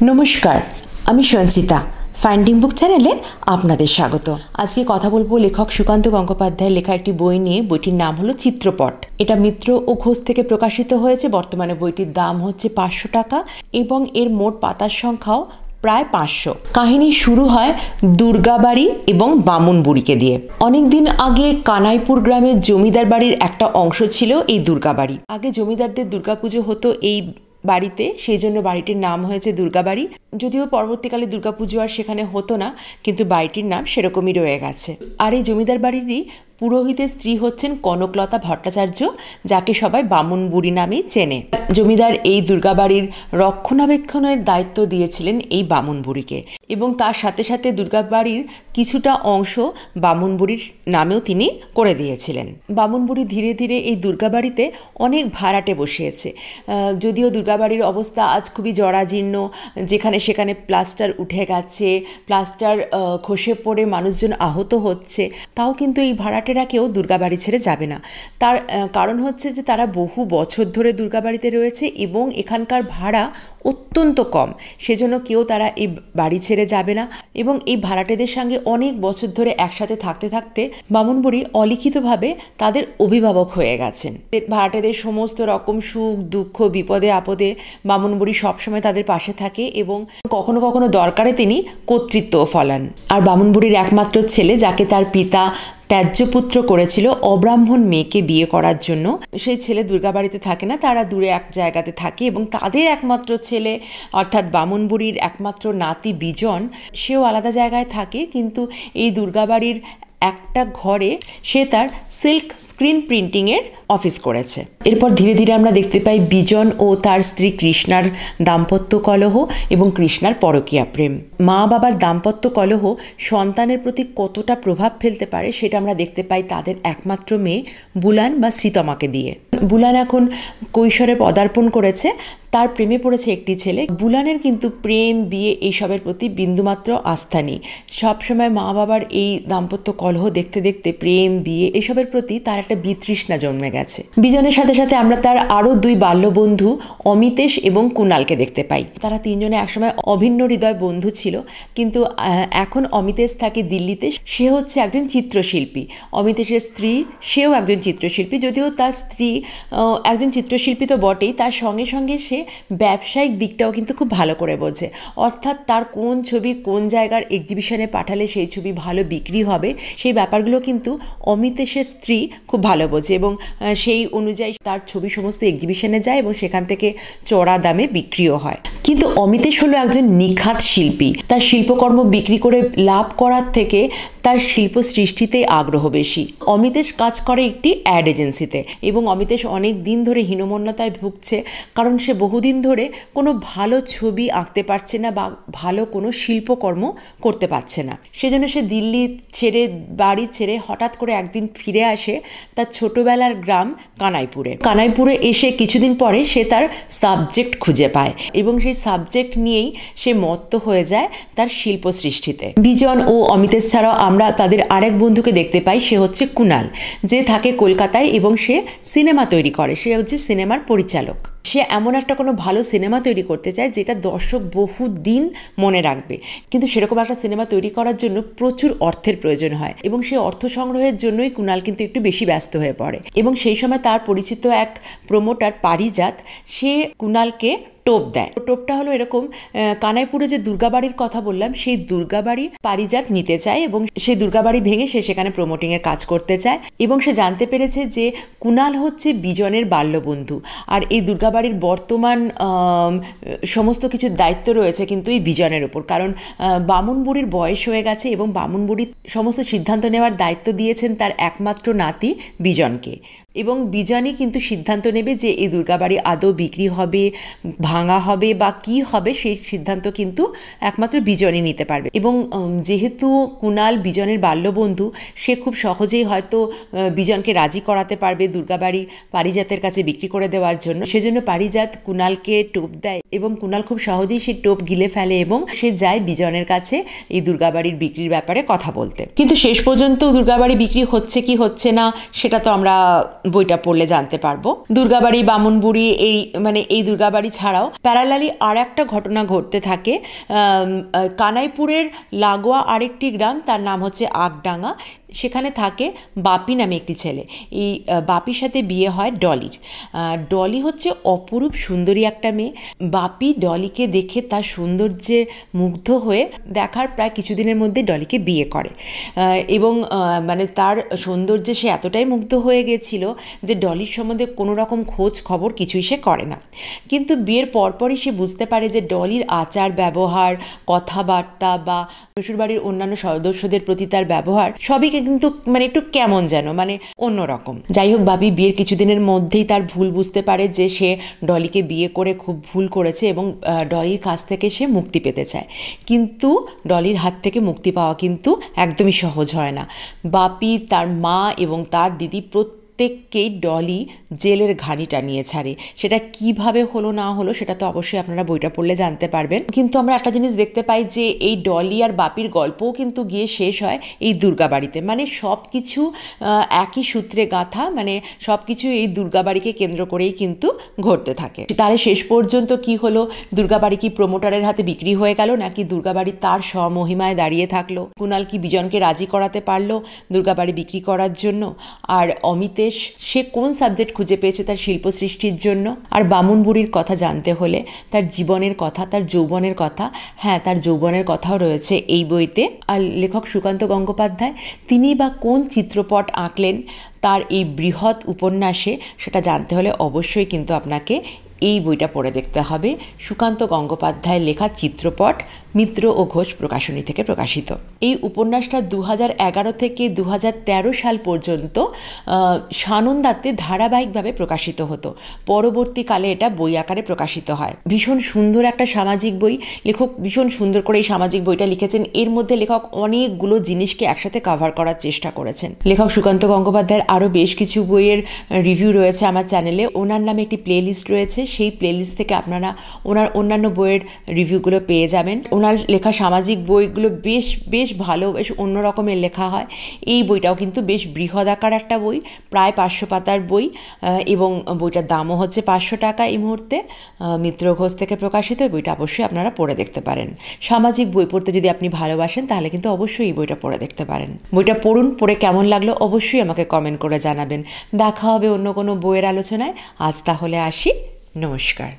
নমস্কার, আমি সঞ্চিতা। ফাইন্ডিং বুক চ্যানেলে আপনাদের স্বাগত। আজকে কথা বলবো লেখক সুকান্ত গঙ্গোপাধ্যায়ের লেখা একটি বই নিয়ে। বইটির নাম হলো চিত্রপট। এটা মিত্র ও ঘোষ থেকে প্রকাশিত হয়েছে। বর্তমানে বইটির দাম হচ্ছে 500 টাকা এবং এর মোট পাতার সংখ্যাও প্রায় 500। কাহিনী শুরু হয় দুর্গাবাড়ি এবং বামুন বুড়িকে দিয়ে। অনেকদিন আগে কানাইপুর গ্রামের জমিদার বাড়ির একটা অংশ ছিল এই দুর্গাবাড়ি। আগে জমিদারদের দুর্গাপুজো হতো এই বাড়িতে, সেই জন্য বাড়িটির নাম হয়েছে দুর্গাবাড়ি। যদিও পরবর্তীকালে দুর্গাপুজো আর সেখানে হতো না, কিন্তু বাড়িটির নাম সেরকমই রয়ে গেছে। আর এই জমিদার বাড়িরই পুরোহিতের স্ত্রী হচ্ছেন কনকলতা ভট্টাচার্য, যাকে সবাই বামুন বুড়ি নামেই চেনে। জমিদার এই দুর্গাবাড়ির রক্ষণাবেক্ষণের দায়িত্ব দিয়েছিলেন এই বামুন বুড়িকে, এবং তার সাথে সাথে দুর্গাবাড়ির কিছুটা অংশ বামুন বুড়ির নামেও তিনি করে দিয়েছিলেন। বামুন বুড়ি ধীরে ধীরে এই দুর্গাবাড়িতে অনেক ভাড়াটে বসিয়েছে। যদিও দুর্গাবাড়ির অবস্থা আজ খুবই জরাজীর্ণ, যেখানে সেখানে প্লাস্টার উঠে গেছে, প্লাস্টার খসে পড়ে মানুষজন আহত হচ্ছে, তাও কিন্তু এই ভাড়াটেরা কেউ দুর্গাবাড়ি ছেড়ে যাবে না। তার কারণ হচ্ছে যে তারা বহু বছর ধরে দুর্গাবাড়িতে রয়েছে এবং এখানকার ভাড়া অত্যন্ত কম, সেজন্য কেউ তারা এই বাড়ি ছেড়ে যাবে না। এবং এই ভাড়াটেদের সঙ্গে অনেক বছর ধরে একসাথে থাকতে থাকতে বামুন বুড়ি অলিখিতভাবে তাদের অভিভাবক হয়ে গেছেন। ভাড়াটেদের সমস্ত রকম সুখ দুঃখ বিপদে আপদে বামুন বুড়ি সবসময় তাদের পাশে থাকে এবং কখনো কখনো দরকারে তিনি কর্তৃত্বও ফলান। আর বামুন বুড়ির একমাত্র ছেলে, যাকে তার পিতা ত্যায্যপুত্র করেছিল অব্রাহ্মণ মেয়েকে বিয়ে করার জন্য, সেই ছেলে দুর্গাবাড়িতে থাকে না, তারা দূরে এক জায়গাতে থাকে। এবং তাদের একমাত্র ছেলে অর্থাৎ বামুন বুড়ির একমাত্র নাতি বিজন, সেও আলাদা জায়গায় থাকে, কিন্তু এই দুর্গাবাড়ির একটা ঘরে সে তার সিল্ক স্ক্রিন প্রিন্টিংয়ের অফিস করেছে। এরপর ধীরে ধীরে আমরা দেখতে পাই বিজন ও তার স্ত্রী কৃষ্ণার দাম্পত্য কলহ এবং কৃষ্ণার পরকীয়া প্রেম। মা বাবার দাম্পত্য কলহ সন্তানের প্রতি কতটা প্রভাব ফেলতে পারে সেটা আমরা দেখতে পাই তাদের একমাত্র মেয়ে বুলান বা শ্রীতমাকে দিয়ে। বুলান এখন কৈশোরে পদার্পণ করেছে, তার প্রেমে পড়েছে একটি ছেলে। বুলানের কিন্তু প্রেম বিয়ে এইসবের প্রতি বিন্দুমাত্র আস্থা নেই। সবসময় মা বাবার এই দাম্পত্য কলহ দেখতে দেখতে প্রেম বিয়ে এসবের প্রতি তার একটা বিতৃষ্ণা জন্মে গেছে। বিজনের সাথে সাথে আমরা তার আরও দুই বাল্যবন্ধু অমিতেশ এবং কুণালকে দেখতে পাই। তারা তিনজনে একসময় অভিন্ন হৃদয় বন্ধু ছিল, কিন্তু এখন অমিতেশ থাকে দিল্লিতে। সে হচ্ছে একজন চিত্রশিল্পী। অমিতেশের স্ত্রী, সেও একজন চিত্রশিল্পী। যদিও তার স্ত্রী একজন চিত্রশিল্পী তো বটেই, তার সঙ্গে সঙ্গে সে ব্যবসায়িক দিকটাও কিন্তু খুব ভালো করে বোঝে। অর্থাৎ তার কোন ছবি কোন জায়গার এক্সিবিশনে পাঠালে সেই ছবি ভালো বিক্রি হবে, সেই ব্যাপারগুলো কিন্তু অমিতেশের স্ত্রী খুব ভালো বোঝে এবং সেই অনুযায়ী তার ছবি সমস্ত এক্সিবিশনে যায় এবং সেখান থেকে চড়া দামে বিক্রিও হয়। কিন্তু অমিতেশ হলো একজন নিখাত শিল্পী। তার শিল্পকর্ম বিক্রি করে লাভ করার থেকে তার শিল্প সৃষ্টিতেই আগ্রহ বেশি। অমিতেশ কাজ করে একটি অ্যাড এজেন্সিতে এবং অমিতেশ অনেক দিন ধরে হীনমন্যতায় ভুগছে, কারণ সে বহুদিন ধরে কোনো ভালো ছবি আঁকতে পারছে না বা ভালো কোনো শিল্পকর্ম করতে পারছে না। সেজন্য সে দিল্লি ছেড়ে বাড়ি ছেড়ে হঠাৎ করে একদিন ফিরে আসে তার ছোটবেলার গ্রাম কানাইপুরে। কানাইপুরে এসে কিছুদিন পরে সে তার সাবজেক্ট খুঁজে পায় এবং সেই সাবজেক্ট নিয়েই সে মত্ত হয়ে যায় তার শিল্প সৃষ্টিতে। বিজন ও অমিতেশ ছাড়াও আমরা তাদের আরেক বন্ধুকে দেখতে পাই, সে হচ্ছে কুণাল, যে থাকে কলকাতায় এবং সে সিনেমা তৈরি করে। সে হচ্ছে সিনেমার পরিচালক। সে এমন একটা কোনো ভালো সিনেমা তৈরি করতে চায় যেটা দর্শক বহু দিন মনে রাখবে, কিন্তু সেরকম একটা সিনেমা তৈরি করার জন্য প্রচুর অর্থের প্রয়োজন হয় এবং সেই অর্থ সংগ্রহের জন্যই কুণাল কিন্তু একটু বেশি ব্যস্ত হয়ে পড়ে। এবং সেই সময় তার পরিচিত এক প্রমোটার পারিজাত, সে কুণালকে টোপ দেয়। টোপটা হলো এরকম, কানাইপুরে যে দুর্গাবাড়ির কথা বললাম সেই দুর্গাবাড়ি পারিজাত নিতে চায় এবং সেই দুর্গাবাড়ি ভেঙে সে সেখানে প্রমোটিংয়ের কাজ করতে চায়। এবং সে জানতে পেরেছে যে কুণাল হচ্ছে বিজনের বাল্যবন্ধু, আর এই দুর্গাবাড়ির বর্তমান সমস্ত কিছুর দায়িত্ব রয়েছে কিন্তু এই বিজনের ওপর, কারণ বামুন বুড়ির বয়স হয়ে গেছে এবং বামুন বুড়ির সমস্ত সিদ্ধান্ত নেওয়ার দায়িত্ব দিয়েছেন তার একমাত্র নাতি বিজনকে। এবং বিজনই কিন্তু সিদ্ধান্ত নেবে যে এই দুর্গাবাড়ি আদৌ বিক্রি হবে, ভাঙা হবে বা কি হবে, সেই সিদ্ধান্ত কিন্তু একমাত্র বিজনই নিতে পারবে। এবং যেহেতু কুণাল বিজনের বাল্যবন্ধু, সে খুব সহজেই হয়তো বিজনকে রাজি করাতে পারবে দুর্গাবাড়ি পারিজাতের কাছে বিক্রি করে দেওয়ার জন্য। সেজন্য পারিজাত কুণালকে টোপ দেয় এবং কুণাল খুব সহজেই সেই টোপ গিলে ফেলে এবং সে যায় বিজনের কাছে এই দুর্গাবাড়ির বিক্রির ব্যাপারে কথা বলতে। কিন্তু শেষ পর্যন্ত দুর্গাবাড়ি বিক্রি হচ্ছে কি হচ্ছে না সেটা তো আমরা বইটা পড়লে জানতে পারবো। দুর্গাবাড়ি বামুন বুড়ি এই দুর্গাবাড়ি ছাড়াও প্যারালালি আর একটা ঘটনা ঘটতে থাকে। কানাইপুরের লাগোয়া আরেকটি গ্রাম, তার নাম হচ্ছে আগডাঙ্গা। সেখানে থাকে বাপি নামে একটি ছেলে। এই বাপির সাথে বিয়ে হয় ডলির। ডলি হচ্ছে অপরূপ সুন্দরী একটা মেয়ে। বাপি ডলিকে দেখে তার সৌন্দর্যে মুগ্ধ হয়ে দেখার প্রায় কিছুদিনের মধ্যে ডলিকে বিয়ে করে এবং মানে তার সৌন্দর্যে সে এতটাই মুগ্ধ হয়ে গেছিল যে ডলির সম্বন্ধে কোনো রকম খোঁজ খবর কিছুই সে করে না। কিন্তু বিয়ের পরপরই সে বুঝতে পারে যে ডলির আচার ব্যবহার, কথাবার্তা বা শ্বশুরবাড়ির অন্যান্য সদস্যদের প্রতি তার ব্যবহার সবই কিন্তু মানে একটু কেমন যেন মানে অন্যরকম। যাই হোক, বাপি বিয়ের কিছুদিনের মধ্যেই তার ভুল বুঝতে পারে যে সে ডলিকে বিয়ে করে খুব ভুল করেছে এবং ডলির কাছ থেকে সে মুক্তি পেতে চায়। কিন্তু ডলির হাত থেকে মুক্তি পাওয়া কিন্তু একদমই সহজ হয় না। বাপি, তার মা এবং তার দিদি প্রত্যেককেই ডলি জেলের ঘানি টানিয়ে ছাড়ে। সেটা কিভাবে হলো না হলো সেটা তো অবশ্যই আপনারা বইটা পড়লে জানতে পারবেন। কিন্তু আমরা একটা জিনিস দেখতে পাই যে এই ডলি আর বাপির গল্পও কিন্তু গিয়ে শেষ হয় এই দুর্গাবাড়িতে। মানে সব কিছু একই সূত্রে গাঁথা, মানে সব কিছু এই দুর্গাবাড়িকে কেন্দ্র করেই কিন্তু ঘটতে থাকে। তাহলে শেষ পর্যন্ত কি হলো? দুর্গাবাড়ি কি প্রমোটারের হাতে বিক্রি হয়ে গেল, নাকি দুর্গাবাড়ি তার স্বমহিমায় দাঁড়িয়ে থাকলো? কুণাল কি বিজনকে রাজি করাতে পারলো দুর্গাবাড়ি বিক্রি করার জন্য? আর অমিতেশ সে কোন সাবজেক্ট খুঁজে পেয়েছে তার শিল্প সৃষ্টির জন্য? আর বামুন বুড়ির কথা জানতে হলে তার জীবনের কথা, তার যৌবনের কথা, হ্যাঁ তার যৌবনের কথাও রয়েছে এই বইতে। আর লেখক সুকান্ত গঙ্গোপাধ্যায় তিনি বা কোন চিত্রপট আঁকলেন তার এই বৃহৎ উপন্যাসে, সেটা জানতে হলে অবশ্যই কিন্তু আপনাকে এই বইটা পড়ে দেখতে হবে। সুকান্ত গঙ্গোপাধ্যায়ের লেখা চিত্রপট, মিত্র ও ঘোষ প্রকাশনী থেকে প্রকাশিত। এই উপন্যাসটা 2011 থেকে 2013 সাল পর্যন্ত সানন্দাতে ধারাবাহিকভাবে প্রকাশিত হতো। পরবর্তীকালে এটা বই আকারে প্রকাশিত হয়। ভীষণ সুন্দর একটা সামাজিক বই। লেখক ভীষণ সুন্দর করে এই সামাজিক বইটা লিখেছেন। এর মধ্যে লেখক অনেকগুলো জিনিসকে একসাথে কভার করার চেষ্টা করেছেন। লেখক সুকান্ত গঙ্গোপাধ্যায়ের আরও বেশ কিছু বইয়ের রিভিউ রয়েছে আমার চ্যানেলে। ওনার নামে একটি প্লে লিস্ট রয়েছে, সেই প্লে লিস্ট থেকে আপনারা ওনার অন্যান্য বইয়ের রিভিউগুলো পেয়ে যাবেন। ওনার লেখা সামাজিক বইগুলো বেশ ভালো, বেশ অন্য রকমের লেখা হয়। এই বইটাও কিন্তু বেশ বৃহদাকার একটা বই, প্রায় 500 পাতার বই এবং বইটার দামও হচ্ছে 500 টাকা এই মুহূর্তে। মিত্র ঘোষ থেকে প্রকাশিত বইটা অবশ্যই আপনারা পড়ে দেখতে পারেন। সামাজিক বই পড়তে যদি আপনি ভালোবাসেন তাহলে কিন্তু অবশ্যই এই বইটা পড়ে দেখতে পারেন। বইটা পড়ুন, পড়ে কেমন লাগলো অবশ্যই আমাকে কমেন্ট করে জানাবেন। দেখা হবে অন্য কোনো বইয়ের আলোচনায়। আজ তাহলে আসি, নমস্কার।